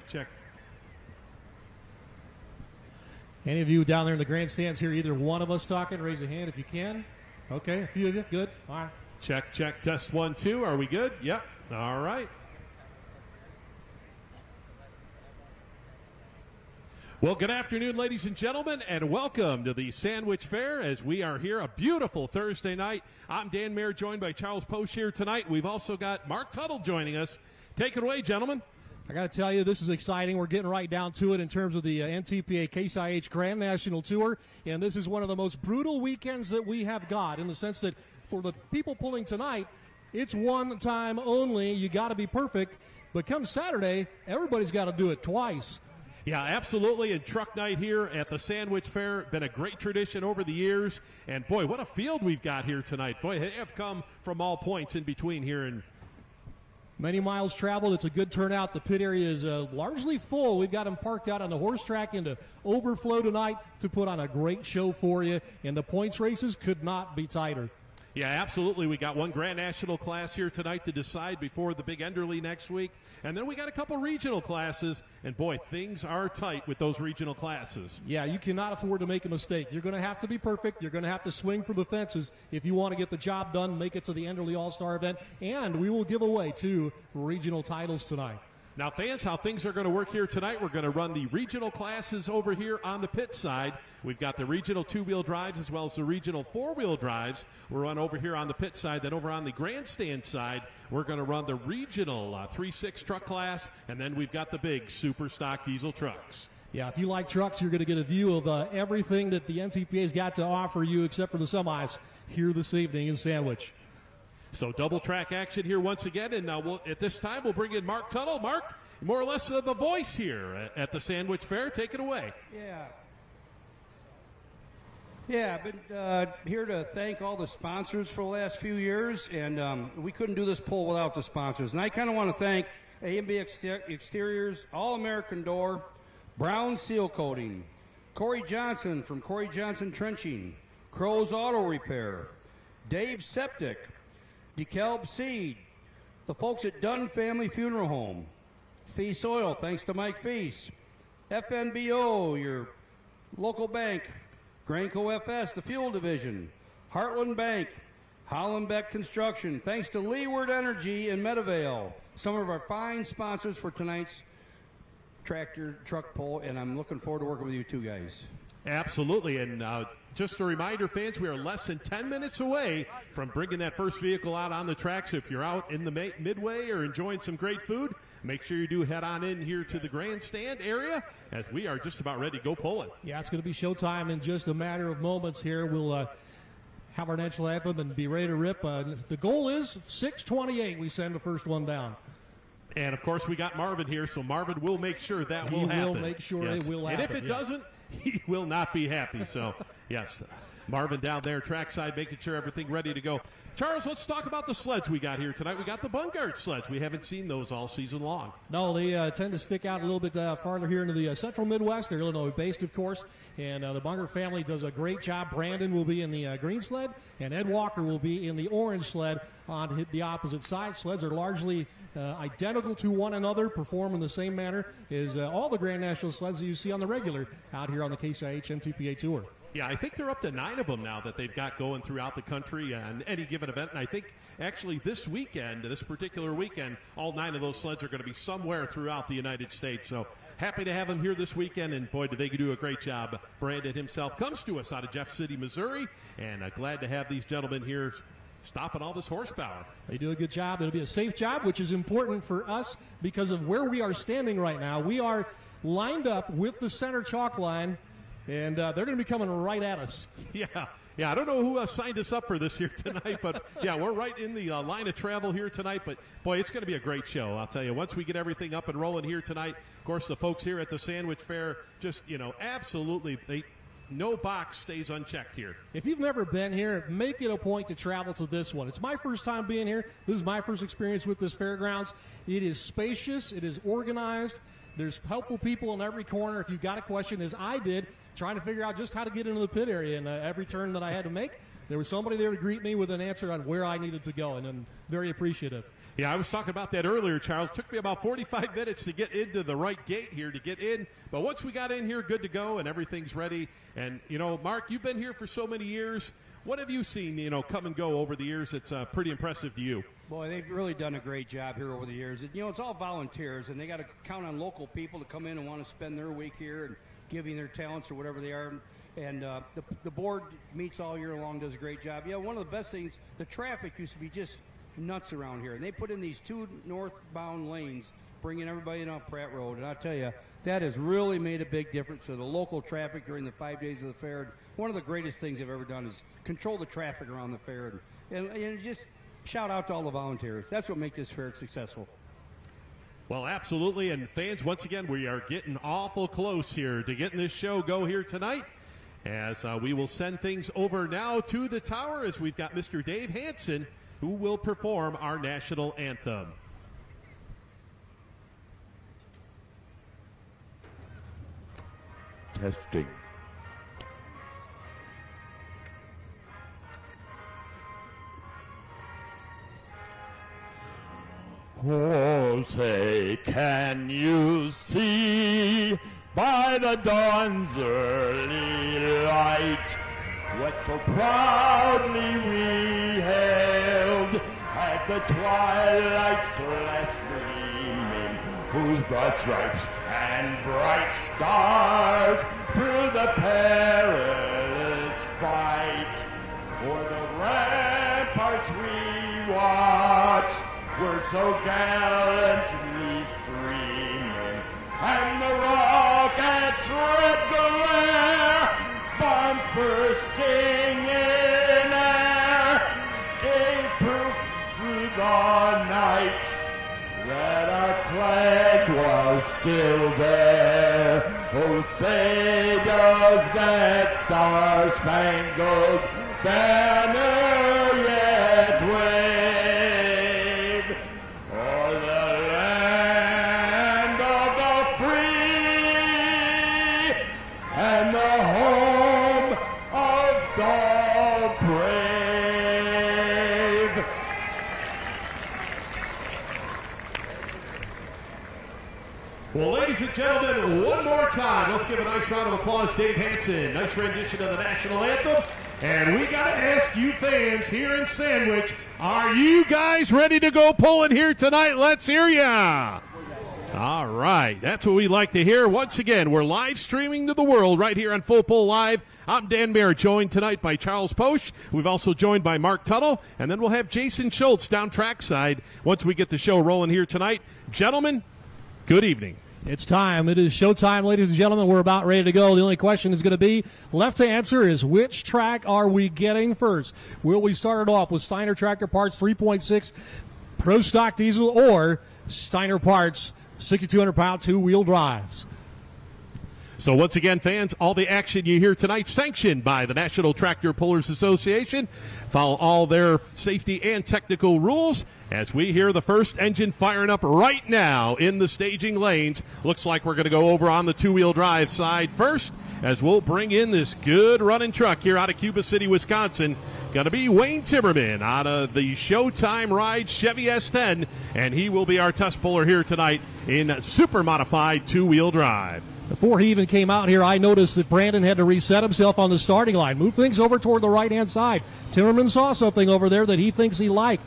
check. Any of you down there in the grandstands hear either one of us talking? Raise a hand if you can. Okay, a few of you. Good. All right. Check. Test 1, 2. Are we good? Yep. All right. Well, good afternoon, ladies and gentlemen, and welcome to the Sandwich Fair as we are here a beautiful Thursday night. I'm Dan Mayer, joined by Charles Posch here tonight. We've also got Mark Tuttle joining us. Take it away, gentlemen. I got to tell you, this is exciting. We're getting right down to it in terms of the NTPA Case IH Grand National Tour, and this is one of the most brutal weekends that we have got in the sense that for the people pulling tonight, it's one time only. You got to be perfect, but come Saturday, everybody's got to do it twice. Yeah, absolutely. And truck night here at the Sandwich Fair, been a great tradition over the years. And boy, what a field we've got here tonight. Boy, they have come from all points in between here. And many miles traveled. It's a good turnout. The pit area is largely full. We've got them parked out on the horse track into overflow tonight to put on a great show for you. And the points races could not be tighter. Yeah, absolutely. We got one Grand National class here tonight to decide before the big Enderley next week. And then we got a couple regional classes. And boy, things are tight with those regional classes. Yeah, you cannot afford to make a mistake. You're going to have to be perfect. You're going to have to swing for the fences if you want to get the job done, make it to the Enderley All-Star event. And we will give away 2 regional titles tonight. Now, fans, how things are going to work here tonight, we're going to run the regional classes over here on the pit side. We've got the regional 2-wheel drives as well as the regional 4-wheel drives. We'll run over here on the pit side. Then over on the grandstand side, we're going to run the regional 3.6 truck class. And then we've got the big super stock diesel trucks. Yeah, if you like trucks, you're going to get a view of everything that the NTPA's got to offer you except for the semis here this evening in Sandwich. So double track action here once again, and at this time we'll bring in Mark Tuttle. Mark, more or less the voice here at the Sandwich Fair. Take it away. Yeah, I've been here to thank all the sponsors for the last few years, and we couldn't do this pull without the sponsors. And I kind of want to thank A&B Exteriors, All-American Door, Brown Seal Coating, Corey Johnson from Corey Johnson Trenching, Crow's Auto Repair, Dave Septic, DeKalb Seed, the folks at Dunn Family Funeral Home, Feast Oil, thanks to Mike Feast, FNBO, your local bank, Granco FS, the fuel division, Heartland Bank, Hollenbeck Construction, thanks to Leeward Energy in Meadowvale, some of our fine sponsors for tonight's tractor truck pull, and I'm looking forward to working with you two guys. Absolutely, and just a reminder, fans, we are less than 10 minutes away from bringing that first vehicle out on the track. So if you're out in the midway or enjoying some great food, make sure you do head on in here to the grandstand area as we are just about ready to go pulling. Yeah, it's going to be showtime in just a matter of moments here. We'll have our national anthem and be ready to rip. The goal is 6:28. We send the first one down. And, of course, we got Marvin here, so Marvin will make sure that will happen. He will make sure it will happen. And if it doesn't, he will not be happy. So, yes, Marvin down there, trackside, making sure everything ready to go. Charles, let's talk about the sleds we got here tonight. We got the Bungard sleds. We haven't seen those all season long. No, they tend to stick out a little bit farther here into the central Midwest. They're Illinois-based, of course, and the Bungard family does a great job. Brandon will be in the green sled, and Ed Walker will be in the orange sled on the opposite side. Sleds are largely identical to one another, perform in the same manner as all the Grand National sleds that you see on the regular out here on the Case IH NTPA Tour. Yeah, I think they're up to 9 of them now that they've got going throughout the country on any given event. And I think actually this particular weekend, all 9 of those sleds are going to be somewhere throughout the United States. So happy to have them here this weekend. And boy, do they do a great job. Brandon himself comes to us out of Jeff City, Missouri. And glad to have these gentlemen here stopping all this horsepower. They do a good job. It'll be a safe job, which is important for us because of where we are standing right now. We are lined up with the center chalk line. And they're going to be coming right at us. Yeah, I don't know who signed us up for this here tonight, but yeah, we're right in the line of travel here tonight. But boy, it's going to be a great show. I'll tell you, once we get everything up and rolling here tonight, of course, the folks here at the Sandwich Fair just, absolutely, no box stays unchecked here. If you've never been here, make it a point to travel to this one. It's my first time being here. This is my first experience with this fairgrounds. It is spacious. It is organized. There's helpful people in every corner. If you've got a question, as I did, trying to figure out just how to get into the pit area, and every turn that I had to make, there was somebody there to greet me with an answer on where I needed to go, and I'm very appreciative. Yeah, I was talking about that earlier, Charles. It took me about 45 minutes to get into the right gate here to get in. But once we got in here, good to go, and everything's ready. And, Mark, you've been here for so many years. What have you seen, come and go over the years that's pretty impressive to you? Boy, they've really done a great job here over the years. It's all volunteers, and they got to count on local people to come in and want to spend their week here and giving their talents or whatever they are. And the board meets all year long, does a great job. Yeah, one of the best things, the traffic used to be just nuts around here. And they put in these 2 northbound lanes, bringing everybody in on Pratt Road. And I'll tell you, that has really made a big difference for the local traffic during the 5 days of the fair. And one of the greatest things they've ever done is control the traffic around the fair. And just shout out to all the volunteers. That's what makes this fair successful. Well, absolutely. And fans, once again, we are getting awful close here to getting this show go here tonight. As we will send things over now to the tower as we've got Mr. Dave Hansen, who will perform our national anthem. Testing. Oh, say, can you see by the dawn's early light what so proudly we hailed at the twilight's last gleaming, whose broad stripes and bright stars through the perilous fight o'er the ramparts we watched were so gallantly streaming, and the rocket's red glare, bombs bursting in air, gave proof through the night that our flag was still there. Oh, say does that star-spangled banner yet wave o'er the land of the free and the home of the brave? Well, ladies and gentlemen, one more time, let's give a nice round of applause, Dave Hansen. Nice rendition of the national anthem. And we got to ask you fans here in Sandwich, are you guys ready to go pulling here tonight? Let's hear ya. All right, that's what we like to hear. Once again, we're live streaming to the world right here on Full Pull Live. I'm Dan Mayer, joined tonight by Charles Posch. We've also joined by Mark Tuttle, and then we'll have Jason Schultz down trackside once we get the show rolling here tonight. Gentlemen, good evening. It's time. It is showtime, ladies and gentlemen. We're about ready to go. The only question is going to be, left to answer is, which track are we getting first? Will we start it off with Steiner Tractor Parts 3.6 Pro Stock Diesel or Steiner Parts 6,200-pound two-wheel drives? So once again, fans, all the action you hear tonight sanctioned by the National Tractor Pullers Association. Follow all their safety and technical rules as we hear the first engine firing up right now in the staging lanes. Looks like we're going to go over on the two-wheel drive side first as we'll bring in this good running truck here out of Cuba City, Wisconsin. Going to be Wayne Timmerman out of the Showtime Ride Chevy S10, and he will be our test puller here tonight in super modified two-wheel drive. Before he even came out here, I noticed that Brandon had to reset himself on the starting line. Move things over toward the right-hand side. Timmerman saw something over there that he thinks he liked.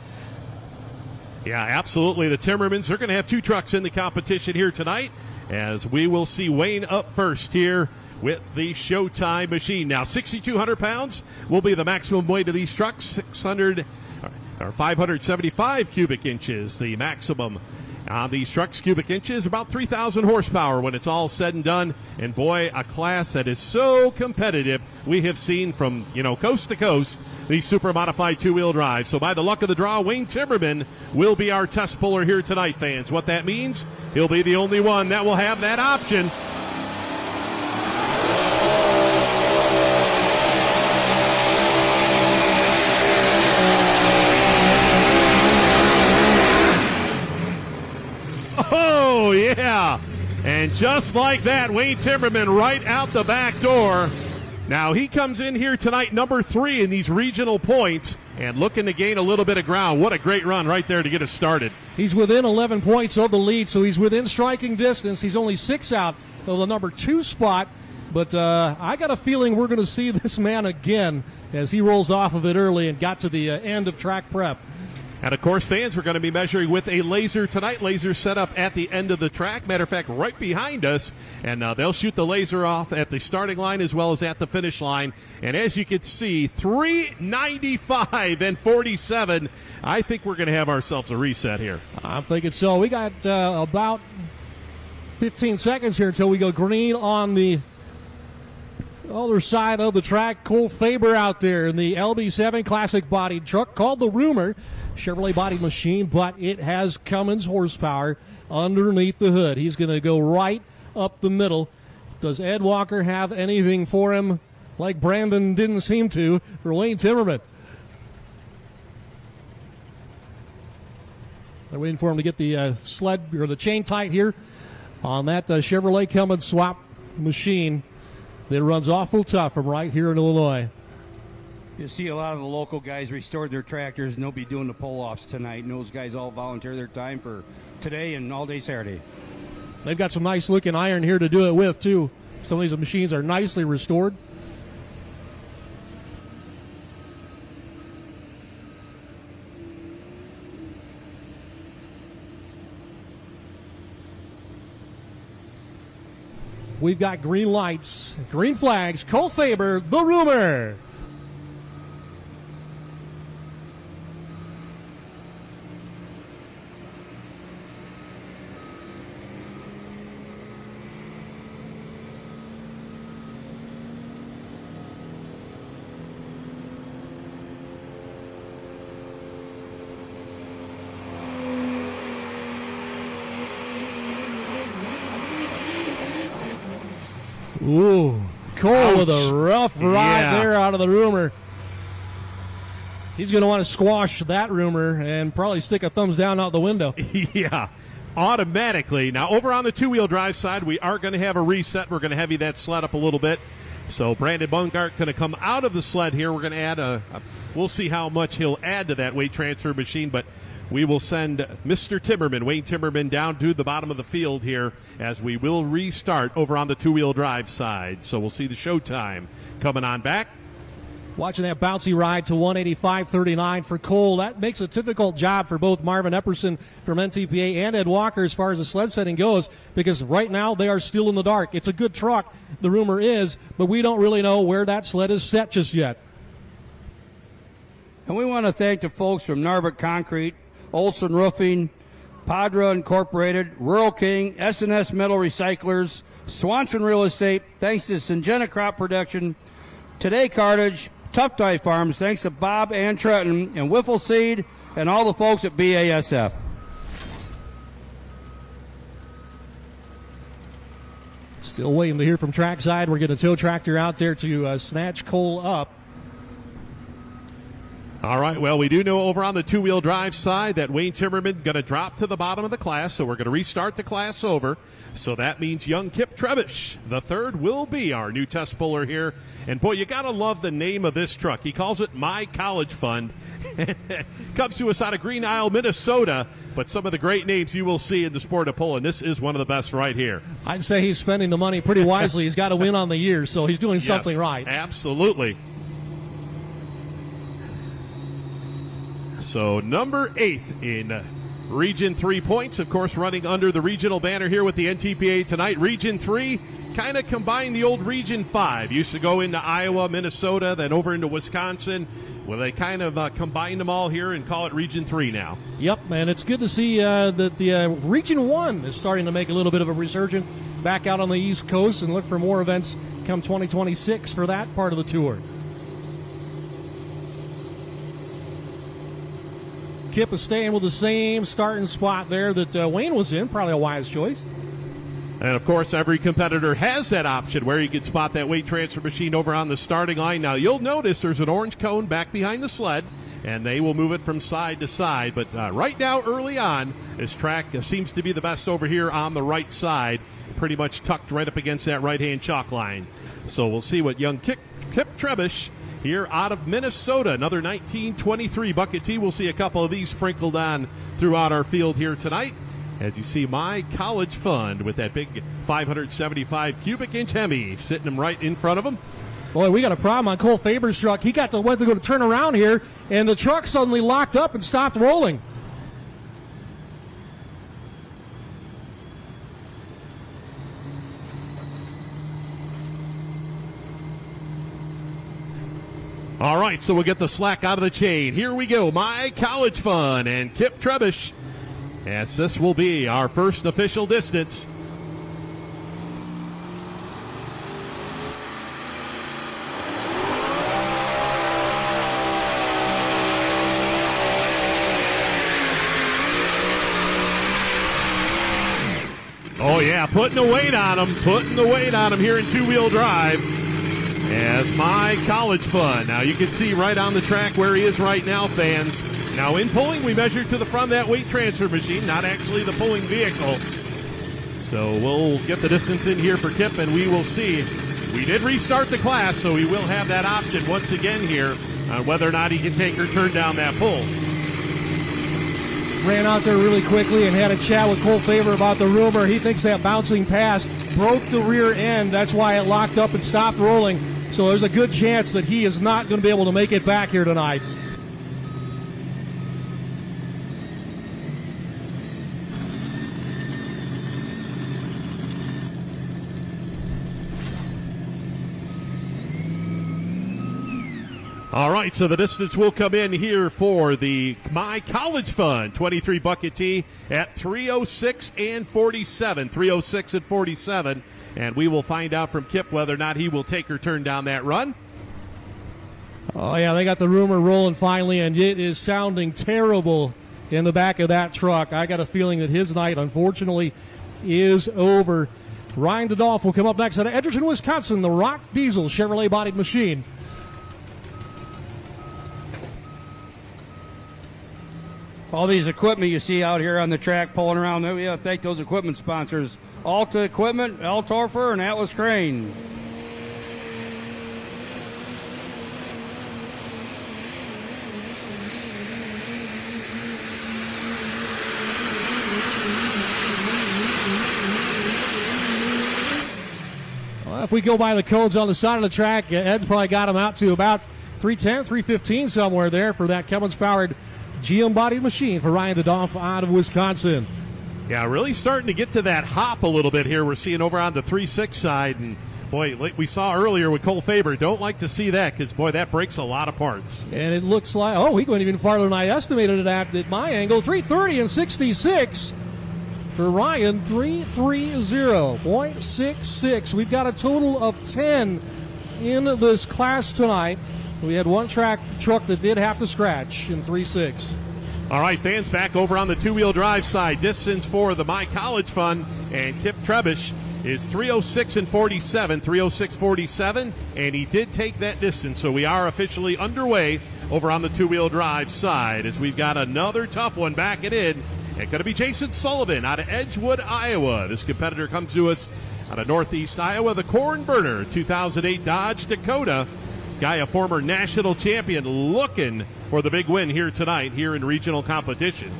Yeah, absolutely. The Timmermans are going to have two trucks in the competition here tonight as we will see Wayne up first here with the Showtime machine. Now, 6,200 pounds will be the maximum weight of these trucks. 575 cubic inches, the maximum on these trucks. Cubic inches, about 3,000 horsepower when it's all said and done. And boy, a class that is so competitive. We have seen from, coast to coast, these super modified two-wheel drives. So by the luck of the draw, Wayne Timmerman will be our test puller here tonight, fans. What that means, he'll be the only one that will have that option. Oh, yeah. And just like that, Wayne Timmerman right out the back door. Now he comes in here tonight, number 3 in these regional points, and looking to gain a little bit of ground. What a great run right there to get us started. He's within 11 points of the lead, so he's within striking distance. He's only 6 out of the number 2 spot, but I got a feeling we're going to see this man again as he rolls off of it early and got to the end of track prep. And, of course, fans are going to be measuring with a laser tonight. Laser set up at the end of the track. Matter of fact, right behind us. And they'll shoot the laser off at the starting line as well as at the finish line. And as you can see, 3:95 and 47. I think we're going to have ourselves a reset here. I'm thinking so. We got about 15 seconds here until we go green on the other side of the track. Cole Faber out there in the LB7 classic bodied truck called the Rumor. Chevrolet body machine, but it has Cummins horsepower underneath the hood. He's going to go right up the middle. Does Ed Walker have anything for him like Brandon didn't seem to for Wayne Timmerman? They're waiting for him to get the sled or the chain tight here on that Chevrolet Cummins swap machine that runs awful tough from right here in Illinois. You see a lot of the local guys restored their tractors, and they'll be doing the pull-offs tonight, and those guys all volunteer their time for today and all day Saturday. They've got some nice-looking iron here to do it with, too. Some of these machines are nicely restored. We've got green lights, green flags. Cole Faber, the Rumor. Ooh, Cole Ouch. With a rough ride there out of the Rumor. He's going to want to squash that Rumor and probably stick a thumbs down out the window. Yeah, automatically. Now, over on the two-wheel drive side, we are going to have a reset. We're going to heavy that sled up a little bit. So Brandon Bungart going to come out of the sled here. We're going to add we'll see how much he'll add to that weight transfer machine, but we will send Mr. Timmerman, Wayne Timmerman, down to the bottom of the field here as we will restart over on the two-wheel drive side. So we'll see the showtime coming on back. Watching that bouncy ride to 185.39 for Cole. That makes a difficult job for both Marvin Epperson from NTPA and Ed Walker as far as the sled setting goes, because right now they are still in the dark. It's a good truck, the Rumor is, but we don't really know where that sled is set just yet. And we want to thank the folks from Narvik Concrete, Olson Roofing, Padra Incorporated, Rural King, S&S Metal Recyclers, Swanson Real Estate, thanks to Syngenta Crop Production, Today Cartage, Tough Tie Farms, thanks to Bob and Trenton, and Wiffle Seed, and all the folks at BASF. Still waiting to hear from trackside. We're getting a tow tractor out there to snatch Cole up. All right, well, we do know over on the two-wheel drive side that Wayne Timmerman going to drop to the bottom of the class, so we're going to restart the class over. So that means young Kip Trebish, the third, will be our new test puller here. And, boy, you got to love the name of this truck. He calls it My College Fund. Comes to us out of Green Isle, Minnesota. But some of the great names you will see in the sport of pulling, this is one of the best right here. I'd say he's spending the money pretty wisely. He's got to win on the year, so he's doing something right. Absolutely. So number 8 in Region 3 points, of course, running under the regional banner here with the NTPA tonight. Region 3 kind of combined the old Region 5. Used to go into Iowa, Minnesota, then over into Wisconsin. Well, they kind of combined them all here and call it Region 3 now. Yep, and it's good to see that the Region 1 is starting to make a little bit of a resurgence back out on the East Coast, and look for more events come 2026 for that part of the tour. Kip is staying with the same starting spot there that Wayne was in. Probably a wise choice. And, of course, every competitor has that option where you can spot that weight transfer machine over on the starting line. Now, you'll notice there's an orange cone back behind the sled, and they will move it from side to side. But right now, early on, this track seems to be the best over here on the right side, pretty much tucked right up against that right-hand chalk line. So we'll see what young Kip Kip Trebush here out of Minnesota. Another 1923 Bucket T. We'll see a couple of these sprinkled on throughout our field here tonight. As you see, My College Fund with that big 575 cubic inch Hemi sitting him right in front of him. Boy, we got a problem on Cole Faber's truck. He went to go to turn around here, and the truck suddenly locked up and stopped rolling. All right, so we'll get the slack out of the chain. Here we go, My College Fun and Kip Trebush, as this will be our first official distance. Oh, yeah, putting the weight on him here in two-wheel drive as My College Fun. Now, you can see right on the track where he is right now, fans. Now, in pulling, we measure to the front of that weight transfer machine, not actually the pulling vehicle. So we'll get the distance in here for Kip, and we will see. We did restart the class, so we will have that option once again here on whether or not he can take or turn down that pull. Ran out there really quickly and had a chat with Cole Faber about the rumor. He thinks that bouncing pass broke the rear end. That's why it locked up and stopped rolling. So there's a good chance that he is not going to be able to make it back here tonight. All right, so the distance will come in here for the My College Fun 23 Bucket T at 3:06 and 47. 3:06 and 47. And we will find out from Kip whether or not he will take or turn down that run. Oh, yeah, they got the rumor rolling finally, and it is sounding terrible in the back of that truck. I got a feeling that his night, unfortunately, is over. Ryan Dodolph will come up next out of Edgerton, Wisconsin, the Rock Diesel Chevrolet bodied machine. All these equipment you see out here on the track pulling around, we got to thank those equipment sponsors. Alta Equipment, El Torfer, and Atlas Crane. Well, if we go by the codes on the side of the track, Ed's probably got him out to about 310, 315 somewhere there for that Cummins-powered GM-bodied machine for Ryan Dodolph out of Wisconsin. Yeah, really starting to get to that hop a little bit here. We're seeing over on the 3.6 side. And, boy, like we saw earlier with Cole Faber, don't like to see that because, boy, that breaks a lot of parts. And it looks like, he went even farther than I estimated it at my angle. 330 and 66 for Ryan. 330.66. We've got a total of 10 in this class tonight. We had one truck that did have to scratch in 3.6. All right, fans, back over on the two-wheel drive side. Distance for the My College Fund and Kip Trebush is 3:06 and 47, 3:06:47, and he did take that distance. So we are officially underway over on the two-wheel drive side as we've got another tough one back it in. It's going to be Jason Sullivan out of Edgewood, Iowa. This competitor comes to us out of Northeast Iowa, the Corn Burner 2008 Dodge Dakota. Guy, a former national champion, looking for the big win here tonight here in regional competition.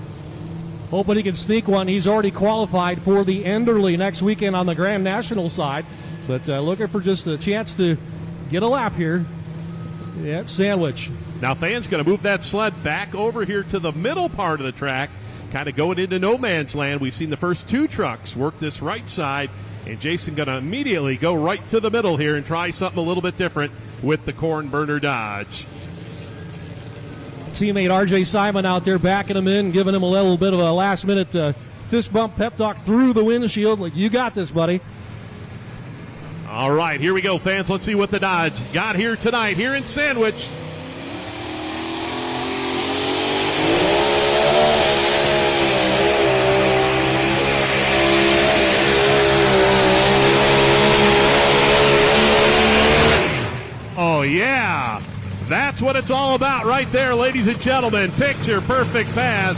Hoping he can sneak one. He's already qualified for the Enderley next weekend on the Grand National side, but looking for just a chance to get a lap here at Sandwich. Now, fans going to move that sled back over here to the middle part of the track, kind of going into no man's land. We've seen the first two trucks work this right side, and Jason going to immediately go right to the middle here and try something a little bit different with the Corn Burner Dodge. Teammate R.J. Simon out there backing him in, giving him a little bit of a last-minute fist bump, pep talk through the windshield. Like, you got this, buddy. All right, here we go, fans. Let's see what the Dodge got here tonight, here in Sandwich. Oh, yeah. That's what it's all about right there, ladies and gentlemen. Picture perfect pass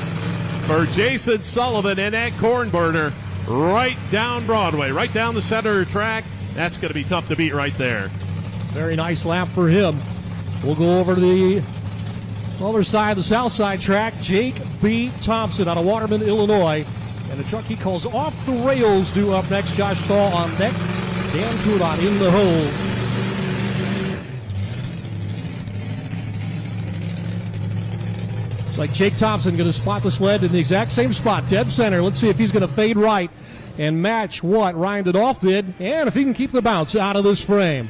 for Jason Sullivan and that Corn Burner right down Broadway, right down the center of the track. That's going to be tough to beat right there. Very nice lap for him. We'll go over to the other side, the south side track. Jake B. Thompson out of Waterman, Illinois. And the truck he calls off the rails due up next. Josh Stahl on deck. Dan Coulon in the hole. It's like Jake Thompson going to spot the sled in the exact same spot, dead center. Let's see if he's going to fade right and match what Ryan Dodolph did, and if he can keep the bounce out of this frame.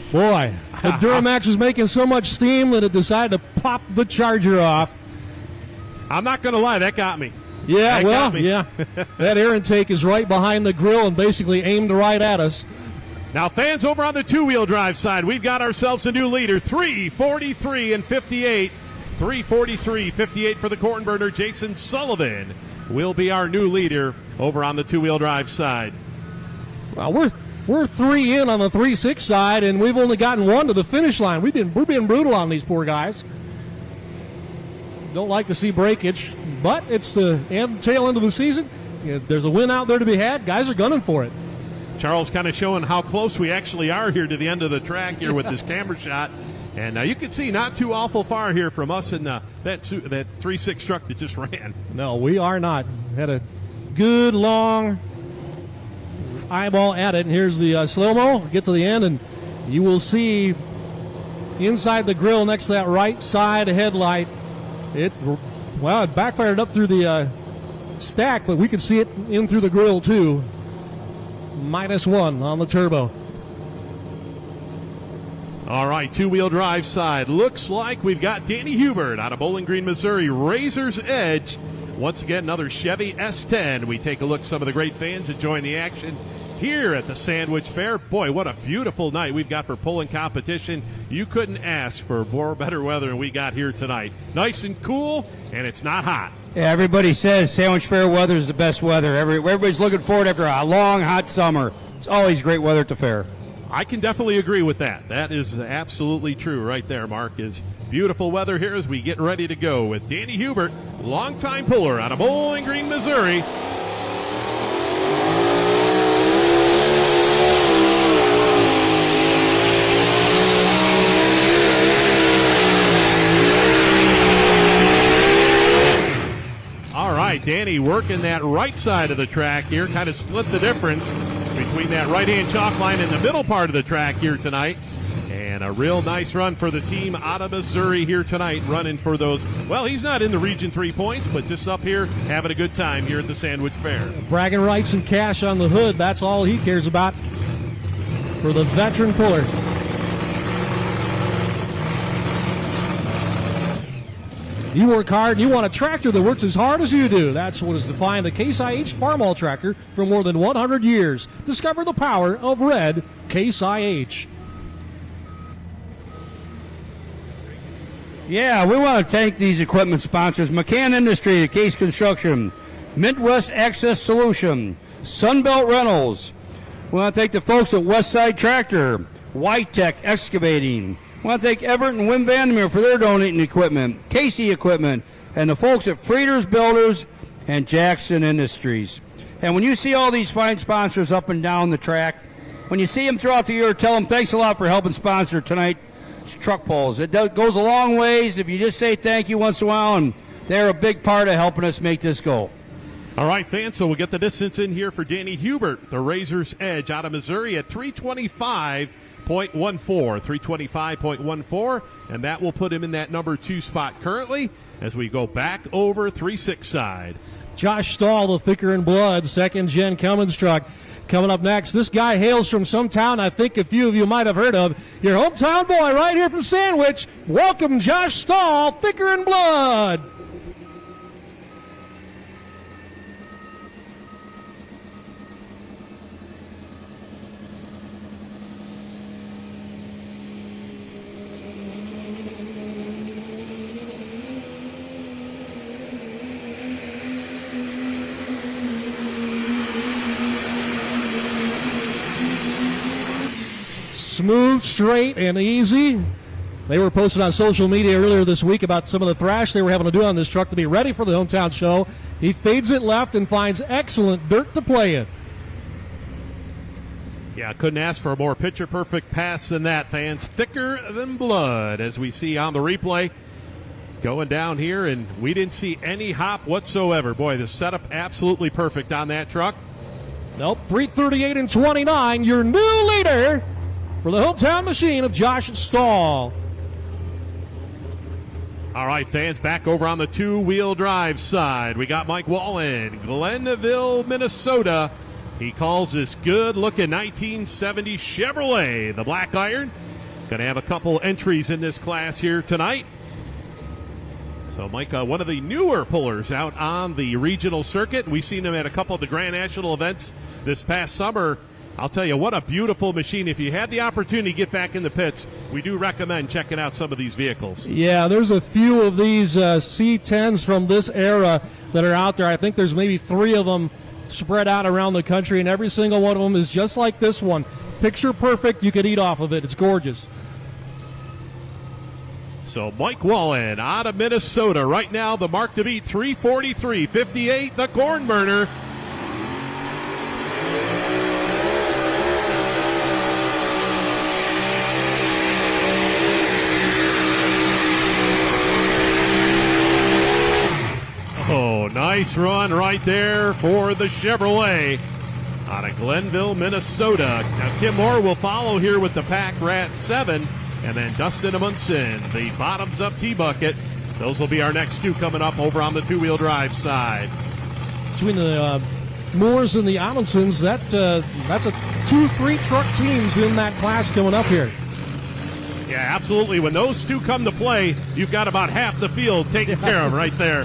Boy, the Duramax was making so much steam that it decided to pop the charger off. I'm not going to lie, that got me. Yeah, yeah. That air intake is right behind the grill and basically aimed right at us. Now, fans over on the two-wheel drive side, we've got ourselves a new leader, 3:43 and 58. 3:43.58 for the corn burner. Jason Sullivan will be our new leader over on the two-wheel drive side. Well, we're 3 in on the 3-6 side, and we've only gotten 1 to the finish line. We're being brutal on these poor guys. Don't like to see breakage, but it's the tail end of the season. There's a win out there to be had. Guys are gunning for it. Charles kind of showing how close we actually are here to the end of the track here with this camera shot. And you can see not too awful far here from us and that 3-6 truck that just ran. No, we are not. Had a good long eyeball at it. And here's the slow-mo. Get to the end, and you will see inside the grill next to that right side headlight. It backfired up through the stack, but we can see it in through the grill too. -1 on the turbo. All right, two-wheel drive side. Looks like we've got Danny Hubert out of Bowling Green, Missouri. Razor's Edge. Once again, another Chevy S10. We take a look at some of the great fans enjoying the action here at the Sandwich Fair. Boy, what a beautiful night we've got for pulling competition. You couldn't ask for more better weather than we got here tonight. Nice and cool, and it's not hot. Yeah, everybody says Sandwich Fair weather is the best weather. Everybody's looking forward after a long, hot summer. It's always great weather at the fair. I can definitely agree with that. That is absolutely true right there, Mark. Is beautiful weather here as we get ready to go with Danny Hubert, longtime puller out of Bowling Green, Missouri. All right, Danny working that right side of the track here, kind of split the difference between that right-hand chalk line and the middle part of the track here tonight. And a real nice run for the team out of Missouri here tonight, running for those. Well, he's not in the Region 3 points, but just up here having a good time here at the Sandwich Fair. Bragging rights and cash on the hood, that's all he cares about for the veteran puller. You work hard, you want a tractor that works as hard as you do. That's what has defined the Case IH Farmall tractor for more than 100 years. Discover the power of red Case IH. Yeah, we want to thank these equipment sponsors: McCann Industry, Case Construction, Midwest Access Solution, Sunbelt Rentals. We want to thank the folks at Westside Tractor, Whitech Excavating. We want to thank Everett and Wim Vandermeer for their donating equipment, Casey Equipment, and the folks at Frieders Builders and Jackson Industries. And when you see all these fine sponsors up and down the track, when you see them throughout the year, tell them thanks a lot for helping sponsor tonight's truck pulls. It goes a long ways if you just say thank you once in a while, and they're a big part of helping us make this go. All right, fans, so we'll get the distance in here for Danny Hubert, the Razor's Edge out of Missouri at 325.14, 325.14, and that will put him in that number 2 spot currently as we go back over 3-6 side. Josh Stahl, the thicker in blood, second-gen Cummins truck. Coming up next, this guy hails from some town I think a few of you might have heard of. Your hometown boy right here from Sandwich. Welcome, Josh Stahl, thicker in blood. Smooth, straight, and easy. They were posted on social media earlier this week about some of the thrash they were having to do on this truck to be ready for the hometown show. He fades it left and finds excellent dirt to play in. Yeah, couldn't ask for a more picture-perfect pass than that, fans. Thicker than blood, as we see on the replay. Going down here, and we didn't see any hop whatsoever. Boy, the setup absolutely perfect on that truck. Nope, 3:38 and 29, your new leader for the hometown machine of Josh Stahl. All right, fans, back over on the two-wheel drive side. We got Mike Wallen, Glenville, Minnesota. He calls this good-looking 1970 Chevrolet, the Black Iron. Going to have a couple entries in this class here tonight. So, Mike, one of the newer pullers out on the regional circuit. We've seen him at a couple of the Grand National events this past summer. I'll tell you, what a beautiful machine. If you had the opportunity to get back in the pits, we do recommend checking out some of these vehicles. Yeah, there's a few of these C10s from this era that are out there. I think there's maybe 3 of them spread out around the country, and every single one of them is just like this one. Picture perfect. You could eat off of it. It's gorgeous. So Mike Wallen out of Minnesota. Right now, the mark to beat, 3:43.58, the corn burner. Oh, nice run right there for the Chevrolet out of Glenville, Minnesota. Now, Kim Moore will follow here with the Pack Rat 7. And then Dustin Amundsen, the bottoms-up T-Bucket. Those will be our next 2 coming up over on the two-wheel drive side. Between the Moores and the Amundsens, that's a 2-3 truck teams in that class coming up here. Yeah, absolutely. When those 2 come to play, you've got about half the field taken care of right there.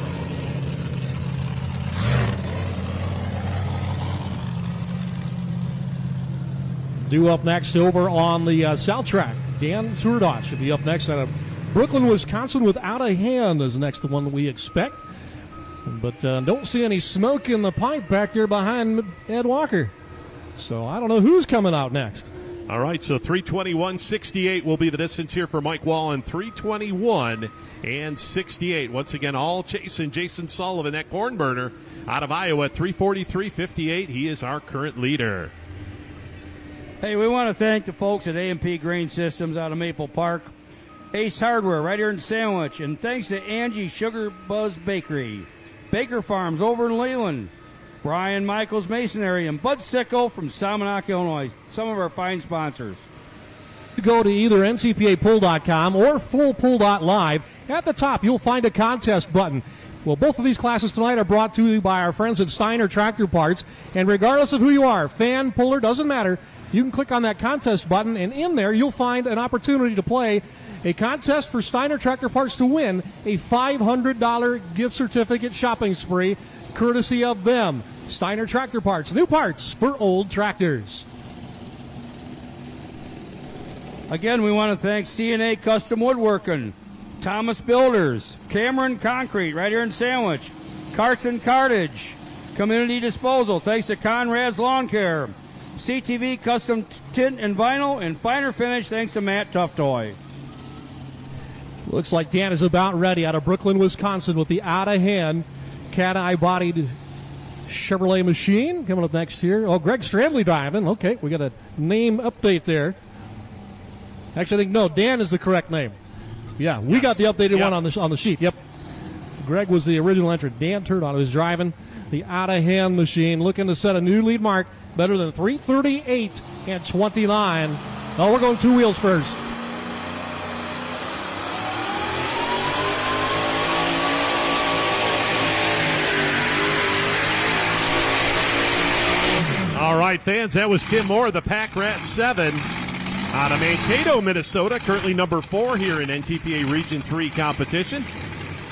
Due up next over on the South Track. Dan Turdosh should be up next out of Brooklyn, Wisconsin, without a hand is the next one that we expect. But don't see any smoke in the pipe back there behind Ed Walker. So I don't know who's coming out next. All right, so 3:21.68 will be the distance here for Mike Wallen. 3:21.68. Once again, all chasing Jason Sullivan, that corn burner out of Iowa at 3:43.58. He is our current leader. Hey, we want to thank the folks at A&P Grain Systems out of Maple Park, Ace Hardware right here in Sandwich, and thanks to Angie Sugar Buzz Bakery, Baker Farms over in Leland, Brian Michaels Masonry, and Bud Sicko from Salmonac, Illinois, some of our fine sponsors. Go to either ntpapull.com or fullpull.live. At the top, you'll find a contest button. Well, both of these classes tonight are brought to you by our friends at Steiner Tractor Parts, and regardless of who you are, fan, puller, doesn't matter, you can click on that contest button, and in there you'll find an opportunity to play a contest for Steiner Tractor Parts to win a $500 gift certificate shopping spree, courtesy of them. Steiner Tractor Parts, new parts for old tractors. Again, we want to thank C&A Custom Woodworking, Thomas Builders, Cameron Concrete right here in Sandwich, Carts and Cartage, Community Disposal, thanks to Conrad's Lawn Care, CTV Custom Tint and Vinyl, and Finer Finish thanks to Matt Tuftoy. Looks like Dan is about ready out of Brooklyn, Wisconsin with the out-of-hand cat-eye bodied Chevrolet machine. Coming up next here. Oh, Greg Stradley driving. Okay, we got a name update there. Actually, I think, no, Dan is the correct name. Yeah, we got the updated one on the sheet. Yep. Greg was the original entrant. Dan Turdosh was driving the out-of-hand machine, looking to set a new lead mark better than 3:38 and 29. Oh, we're going 2 wheels first. All right, fans, that was Kim Moore, the Pack Rat 7 out of Mankato, Minnesota, currently number 4 here in NTPA Region 3 competition.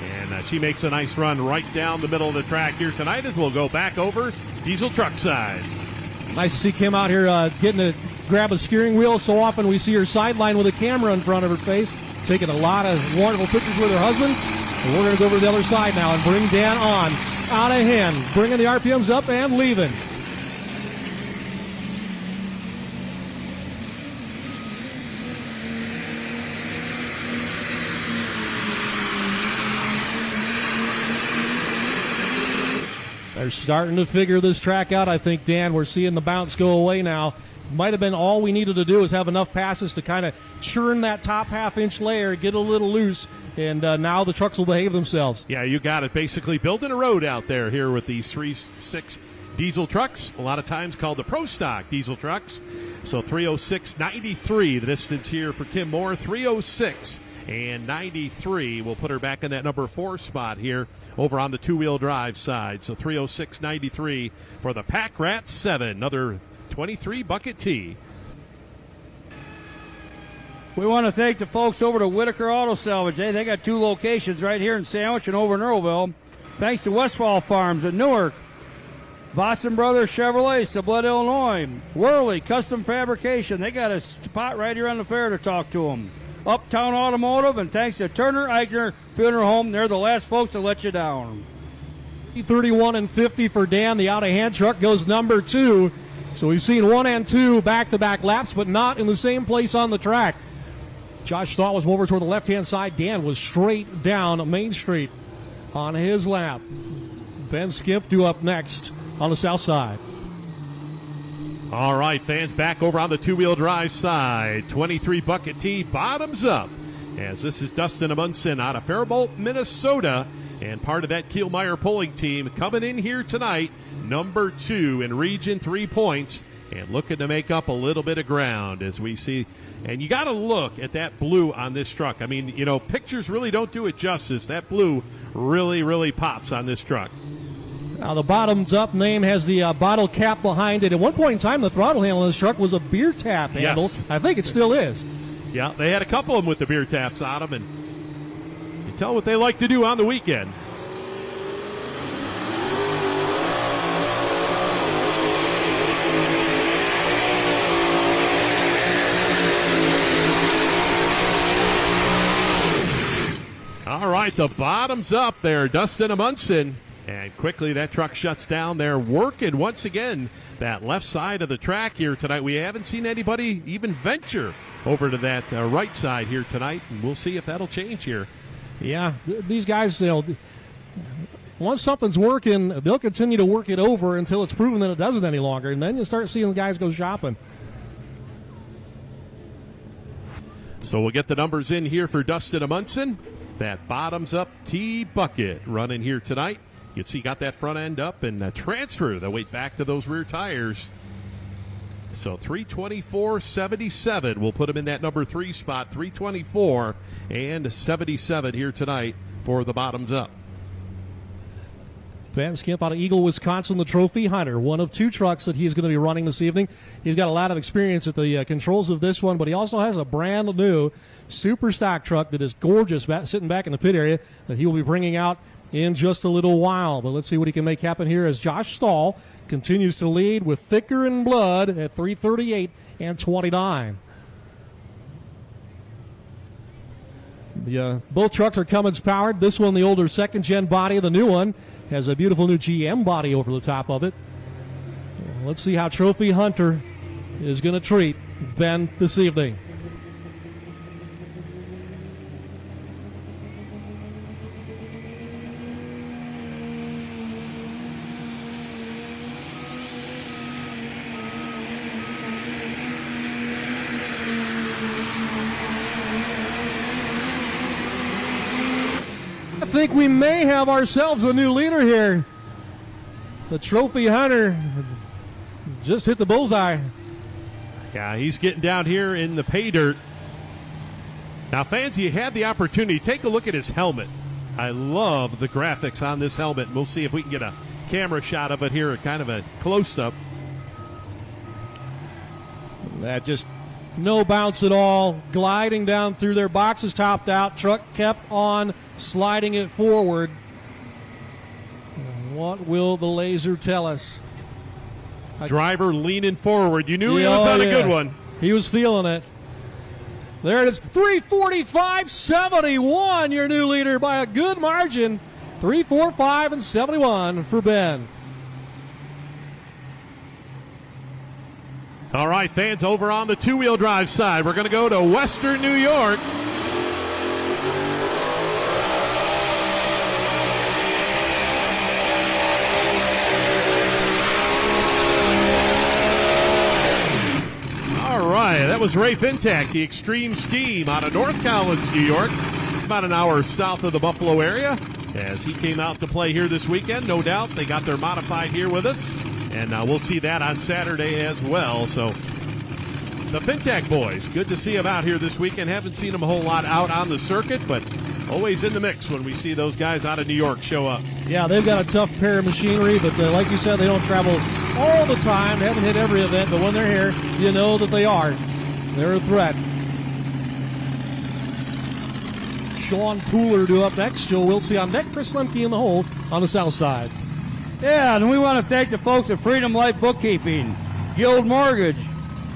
And she makes a nice run right down the middle of the track here tonight as we'll go back over diesel truck side. Nice to see Kim out here getting to grab a steering wheel. So often we see her sideline with a camera in front of her face, taking a lot of wonderful pictures with her husband. And we're going to go over to the other side now and bring Dan on. Out of hand, bringing the RPMs up and leaving. They're starting to figure this track out, I think, Dan. We're seeing the bounce go away now. Might have been all we needed to do is have enough passes to kind of churn that top half-inch layer, get a little loose, and now the trucks will behave themselves. Yeah, you got it. Basically building a road out there here with these 3.6 diesel trucks, a lot of times called the Pro Stock diesel trucks. So 3:06.93, the distance here for Kim Moore, 3:06.93. We'll put her back in that number 4 spot here over on the two-wheel drive side. So 3:06.93 for the Pack Rat 7, another 23 bucket tee. We want to thank the folks over to Whitaker Auto Salvage. They got 2 locations right here in Sandwich and over in Earlville. Thanks to Westfall Farms in Newark. Boston Brothers Chevrolet, Sublette, Illinois. Worley Custom Fabrication. They got a spot right here on the fair to talk to them. Uptown Automotive, and thanks to Turner Eichner Funeral Home. They're the last folks to let you down. 31 and 50 for Dan. The out-of-hand truck goes number 2. So we've seen 1 and 2 back-to-back laps, but not in the same place on the track. Josh Stahl was over toward the left-hand side. Dan was straight down Main Street on his lap. Ben Skiff due up next on the south side. All right, fans back over on the two-wheel drive side. 23 bucket tee, bottoms up. As this is Dustin Amundsen out of Faribault, Minnesota, and part of that Kielmeyer pulling team coming in here tonight, number 2 in Region 3 points, and looking to make up a little bit of ground as we see. And you got to look at that blue on this truck. I mean, you know, pictures really don't do it justice. That blue really, really pops on this truck. Now the bottoms up name has the bottle cap behind it. At one point in time, the throttle handle on this truck was a beer tap handle. Yes. I think it still is. Yeah, they had a couple of them with the beer taps on them, and you tell what they like to do on the weekend. All right, the bottom's up there, Dustin Amundsen. And quickly that truck shuts down. They're working once again that left side of the track here tonight. We haven't seen anybody even venture over to that right side here tonight, and we'll see if that'll change here. Yeah, these guys, you know, once something's working, they'll continue to work it over until it's proven that it doesn't any longer, and then you start seeing guys go shopping. So we'll get the numbers in here for Dustin Amundsen. That bottoms up T bucket running here tonight. You can see got that front end up and transfer the weight back to those rear tires. So 324.77. We'll put him in that number 3 spot. 324 and 77 here tonight for the bottoms up. Van Skimp out of Eagle, Wisconsin, the trophy hunter. One of 2 trucks that he's going to be running this evening. He's got a lot of experience at the controls of this one, but he also has a brand new super stock truck that is gorgeous sitting back in the pit area that he will be bringing out in just a little while. But let's see what he can make happen here as Josh Stahl continues to lead with Thicker in Blood at 3:38 and 29. Both trucks are Cummins powered. This one, the older second-gen body. The new one has a beautiful new GM body over the top of it. Let's see how Trophy Hunter is going to treat Ben this evening. I think we may have ourselves a new leader here. The Trophy Hunter just hit the bullseye. Yeah, he's getting down here in the pay dirt. Now, fans, you had the opportunity. Take a look at his helmet. I love the graphics on this helmet. We'll see if we can get a camera shot of it here, kind of a close-up. That just no bounce at all. Gliding down through their boxes, topped out. Truck kept on sliding it forward. What will the laser tell us? Driver leaning forward. You knew he was on a good one. He was feeling it. There it is. 3:45.71, your new leader by a good margin. 3:45 and 71 for Ben. All right, fans, over on the two-wheel drive side, we're going to go to Western New York. That was Ray Fintak, the Extreme Scheme out of North College, New York. It's about an hour south of the Buffalo area. As he came out to play here this weekend, no doubt they got their modified here with us. And we'll see that on Saturday as well. So the Fintak boys, good to see them out here this weekend. Haven't seen them a whole lot out on the circuit, but always in the mix when we see those guys out of New York show up. Yeah, they've got a tough pair of machinery, but like you said, they don't travel all the time. They haven't hit every event, but when they're here, you know that they are. They're a threat. Sean Pooler due up next. Joe Wiltsey on deck. Chris Lemke in the hole on the south side. Yeah, and we want to thank the folks at Freedom Life Bookkeeping, Guild Mortgage,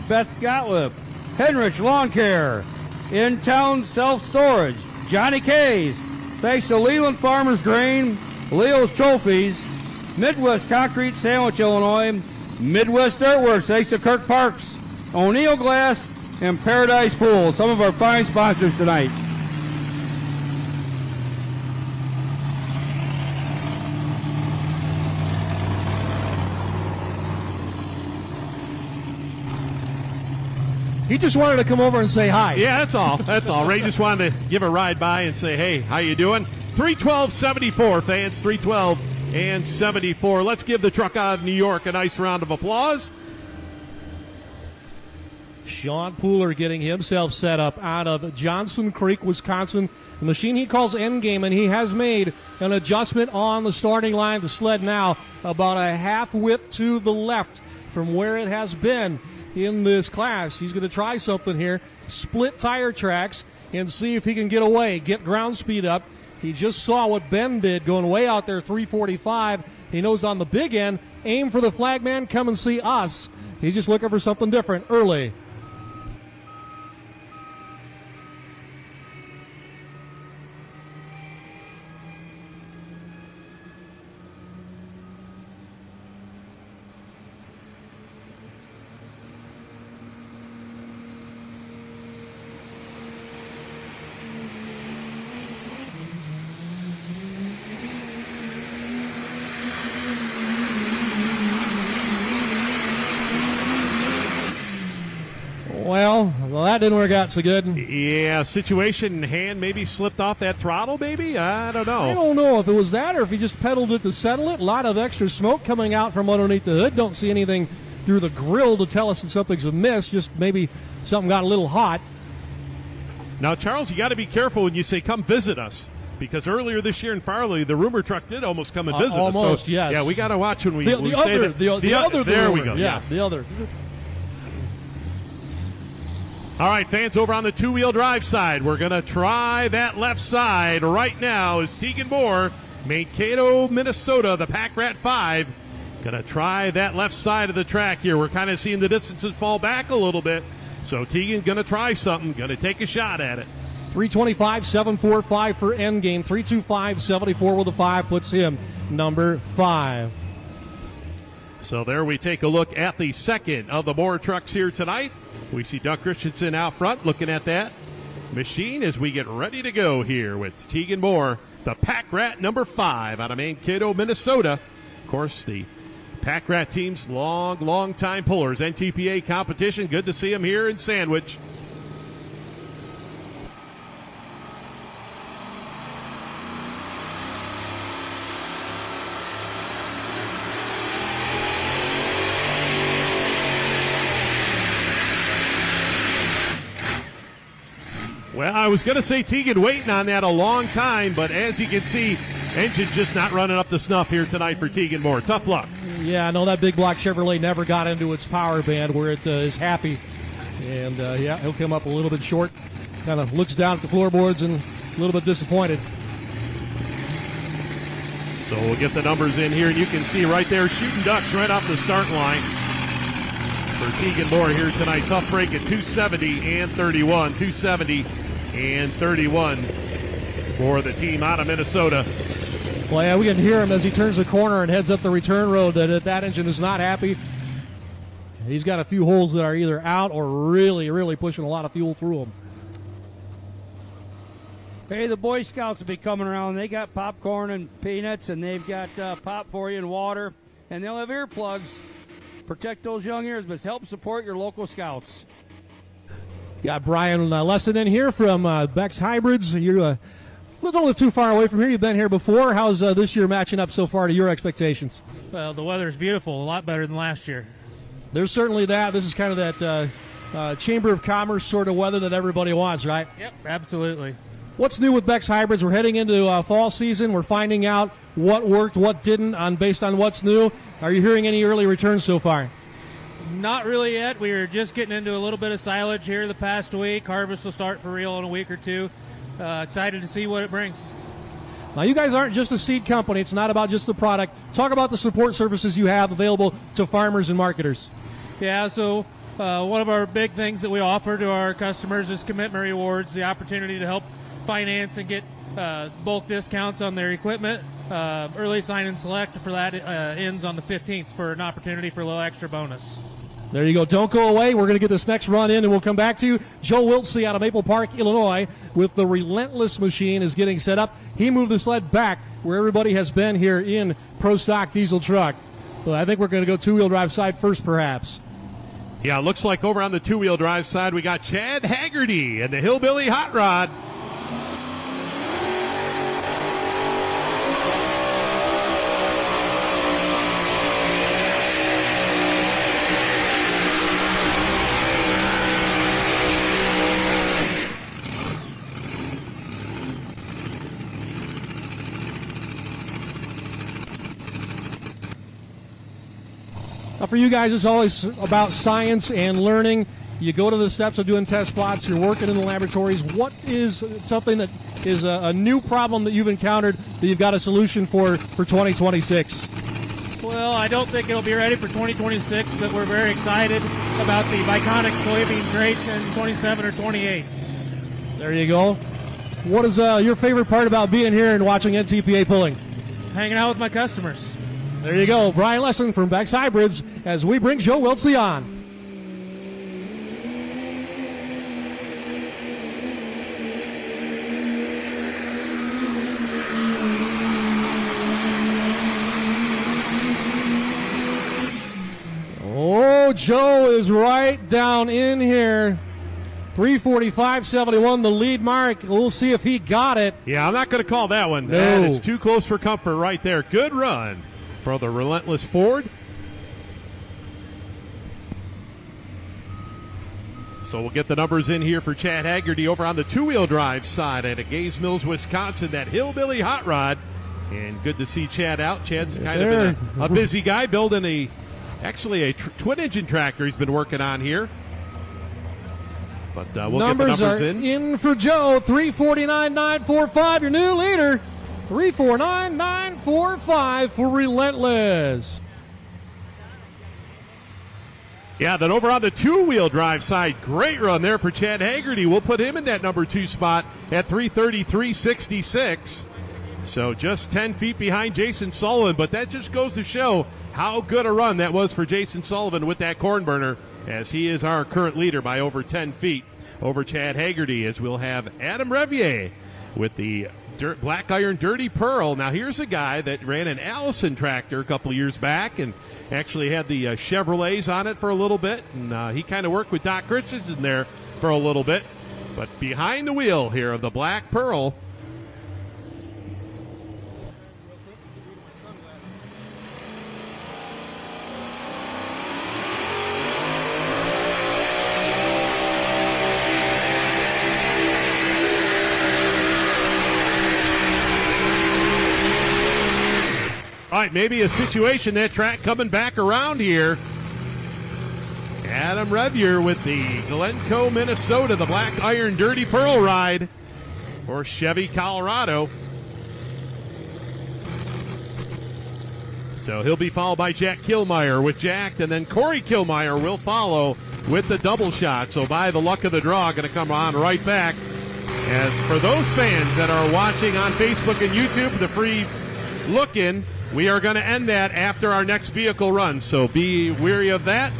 Beth Gottlieb, Henrich Lawn Care, In Town Self Storage, Johnny K's, thanks to Leland Farmers Grain, Leo's Trophies, Midwest Concrete Sandwich, Illinois, Midwest Dirtworks, thanks to Kirk Parks, O'Neill Glass, and Paradise Pool, some of our fine sponsors tonight. He just wanted to come over and say hi. Yeah, that's all. That's all. Ray just wanted to give a ride by and say, hey, how you doing? 312-74, fans, 312 and 74. Let's give the truck out of New York a nice round of applause. Sean Pooler getting himself set up out of Johnson Creek, Wisconsin. The machine he calls Endgame, and he has made an adjustment on the starting line. The sled now about a half width to the left from where it has been in this class. He's going to try something here, split tire tracks, and see if he can get away, get ground speed up. He just saw what Ben did going way out there, 345. He knows on the big end, aim for the flagman, come and see us. He's just looking for something different early. Well, that didn't work out so good. Yeah, situation hand maybe slipped off that throttle, maybe? I don't know. I don't know if it was that or if he just pedaled it to settle it. A lot of extra smoke coming out from underneath the hood. Don't see anything through the grill to tell us that something's amiss. Just maybe something got a little hot. Now, Charles, you got to be careful when you say come visit us. Because earlier this year in Farley, the rumor truck did almost come and visit us. Almost, so, yes. Yeah, we got to watch when we the say other, that. The other. There rumor. we go. Yeah, yes. the other. All right, fans, over on the two-wheel drive side, we're going to try that left side right now as Tegan Moore, Mankato, Minnesota, the Pack Rat 5, going to try that left side of the track here. We're kind of seeing the distances fall back a little bit, so Tegan going to try something, going to take a shot at it. 325-745 for Endgame. 325-74 with a 5 puts him number 5. So there we take a look at the second of the Moore trucks here tonight. We see Doug Christensen out front looking at that machine as we get ready to go here with Tegan Moore, the Pack Rat number 5 out of Mankato, Minnesota. Of course, the Pack Rat team's long time pullers. NTPA competition. Good to see them here in Sandwich. Well, I was going to say Tegan waiting on that a long time, but as you can see, engine's just not running up to snuff here tonight for Tegan Moore. Tough luck. Yeah, no, that big block Chevrolet never got into its power band where it is happy. And, yeah, he'll come up a little bit short. Kind of looks down at the floorboards and a little bit disappointed. So we'll get the numbers in here, and you can see right there, shooting ducks right off the start line for Tegan Moore here tonight. Tough break at 270 and 31. 270 and 31 for the team out of Minnesota. Well, yeah, we can hear him as he turns the corner and heads up the return road. That engine is not happy. He's got a few holes that are either out or really pushing a lot of fuel through them. Hey, the Boy Scouts will be coming around. They got popcorn and peanuts, and they've got pop for you and water, and they'll have earplugs. Protect those young ears, but help support your local scouts. Got Brian Lesson in here from Beck's Hybrids. You're a little too far away from here. You've been here before. How's this year matching up so far to your expectations? Well, the weather's beautiful, a lot better than last year. There's certainly that. This is kind of that Chamber of Commerce sort of weather that everybody wants, right? Yep, absolutely. What's new with Beck's Hybrids? We're heading into fall season. We're finding out what worked, what didn't, based on what's new. Are you hearing any early returns so far? Not really yet. We were just getting into a little bit of silage here the past week. Harvest will start for real in a week or two. Excited to see what it brings. Now, you guys aren't just a seed company. It's not about just the product. Talk about the support services you have available to farmers and marketers. Yeah, so one of our big things that we offer to our customers is commitment rewards, the opportunity to help finance and get bulk discounts on their equipment. Early sign and select for that ends on the 15th for an opportunity for a little extra bonus. There you go. Don't go away. We're going to get this next run in, and we'll come back to you. Joe Wiltsey out of Maple Park, Illinois, with the Relentless machine is getting set up. He moved the sled back where everybody has been here in Pro Stock Diesel Truck. So I think we're going to go two-wheel drive side first, perhaps. Yeah, looks like over on the two-wheel drive side we got Chad Haggerty and the Hillbilly Hot Rod. For you guys, it's always about science and learning. You go to the steps of doing test plots. You're working in the laboratories. What is something that is a new problem that you've encountered that you've got a solution for 2026? Well, I don't think it'll be ready for 2026, but we're very excited about the Biconic soybean traits in 27 or 28. There you go. What is your favorite part about being here and watching NTPA pulling? Hanging out with my customers. There you go. Brian Lesson from Beck's Hybrids as we bring Joe Wiltsey on. Oh, Joe is right down in here. 3:45.71, the lead mark. We'll see if he got it. Yeah, I'm not going to call that one. No. That is too close for comfort right there. Good run for the Relentless Ford. So we'll get the numbers in here for Chad Haggerty over on the two-wheel drive side at Gaze Mills, Wisconsin, that Hillbilly Hot Rod. And good to see Chad out. Chad's kind of been a busy guy building a twin-engine tractor he's been working on here. But we'll get the numbers in for Joe. 349.945, your new leader. 349.945 for Relentless. Yeah, then over on the two-wheel drive side, great run there for Chad Haggerty. We'll put him in that number 2 spot at 333.66. So just 10 feet behind Jason Sullivan, but that just goes to show how good a run that was for Jason Sullivan with that corn burner, as he is our current leader by over 10 feet over Chad Haggerty, as we'll have Adam Revier with the Black Iron Dirty Pearl. Now, here's a guy that ran an Allison tractor a couple of years back and actually had the Chevrolets on it for a little bit, and he kind of worked with Doc Christensen there for a little bit. But behind the wheel here of the Black Pearl, all right, maybe a situation, that track coming back around here. Adam Revier with the Glencoe, Minnesota, the Black Iron Dirty Pearl ride for Chevy, Colorado. So he'll be followed by Jack Kilmeyer with Jack, and then Corey Kilmeyer will follow with the double shot. So by the luck of the draw, going to come on right back. As for those fans that are watching on Facebook and YouTube, the free look-in, we are going to end that after our next vehicle run, so be wary of that.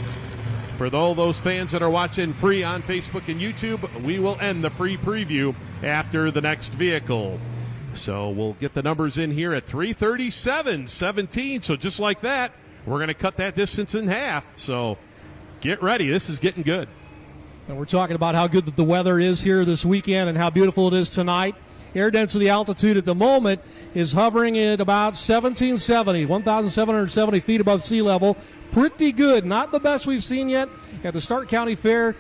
For all those fans that are watching free on Facebook and YouTube, we will end the free preview after the next vehicle. So we'll get the numbers in here at 3:37.17. So just like that, we're going to cut that distance in half. So get ready. This is getting good. And we're talking about how good that the weather is here this weekend and how beautiful it is tonight. Air density altitude at the moment is hovering at about 1,770 feet above sea level. Pretty good. Not the best we've seen yet. At the Stark County Fair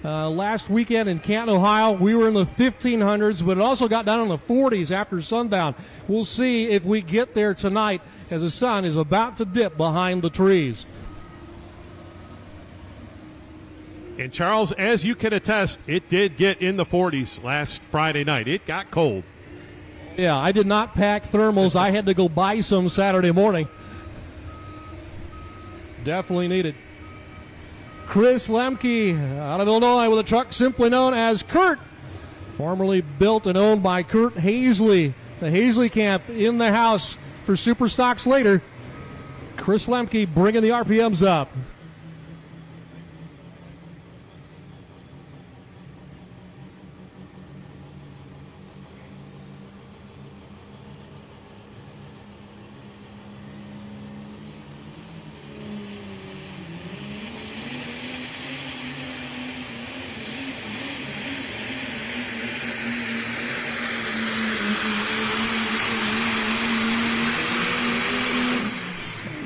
last weekend in Canton, Ohio, we were in the 1500s, but it also got down in the 40s after sundown. We'll see if we get there tonight as the sun is about to dip behind the trees. And Charles, as you can attest, it did get in the 40s last Friday night. It got cold. Yeah, I did not pack thermals. I had to go buy some Saturday morning. Definitely needed. Chris Lemke out of Illinois with a truck simply known as Kurt, formerly built and owned by Kurt Hazley. The Hazley camp in the house for Super Stocks later. Chris Lemke bringing the RPMs up.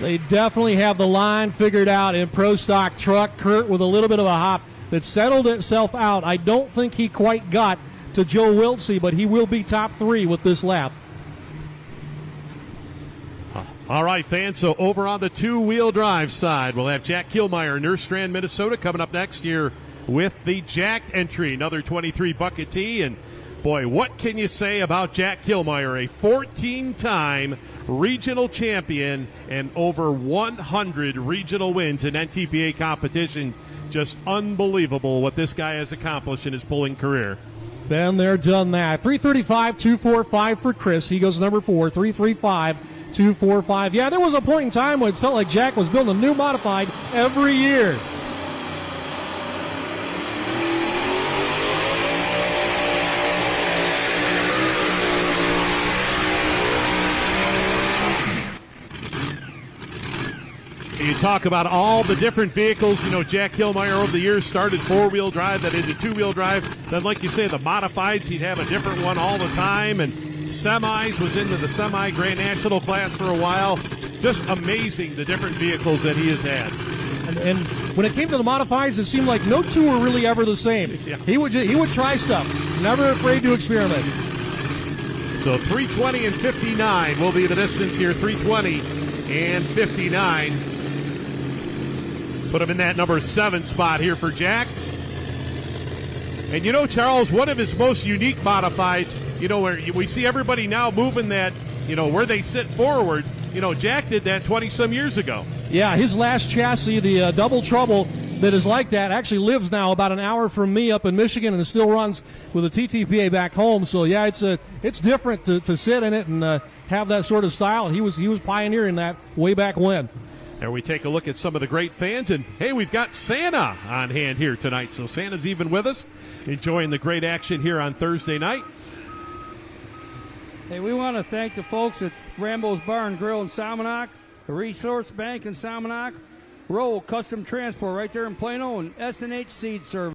They definitely have the line figured out in Pro Stock truck. Kurt with a little bit of a hop that settled itself out. I don't think he quite got to Joe Wiltsey, but he will be top 3 with this lap. All right, fans, so over on the two-wheel drive side, we'll have Jack Killmeyer, Nerstrand, Minnesota, coming up next year with the Jacked entry, another 23 bucket tee. And, boy, what can you say about Jack Killmeyer, a 14-time regional champion and over 100 regional wins in NTPA competition. Just unbelievable what this guy has accomplished in his pulling career. Then they're done that. 335-245 for Chris. He goes number 4, 335-245. Yeah, there was a point in time when it felt like Jack was building a new modified every year. You talk about all the different vehicles. You know, Jack Killmeyer over the years started four-wheel drive, then into two-wheel drive. Then, like you say, the modifieds, he'd have a different one all the time. And semis, was into the semi-Grand National class for a while. Just amazing the different vehicles that he has had. And when it came to the modifieds, it seemed like no two were really ever the same. Yeah. He would try stuff, never afraid to experiment. So 320 and 59 will be the distance here, 320 and 59. Put him in that number 7 spot here for Jack. And you know, Charles, one of his most unique modifieds, you know, where we see everybody now moving that, you know, where they sit forward. You know, Jack did that 20-some years ago. Yeah, his last chassis, the Double Trouble, that is like that, actually lives now about an hour from me up in Michigan and still runs with a TTPA back home. So, yeah, it's different to sit in it and have that sort of style. He was pioneering that way back when. There we take a look at some of the great fans, and hey, we've got Santa on hand here tonight. So Santa's even with us, enjoying the great action here on Thursday night. Hey, we want to thank the folks at Rambo's Bar and Grill in Salmonock, the Resource Bank in Salmonock, Roll Custom Transport right there in Plano, and S&H Seed Service.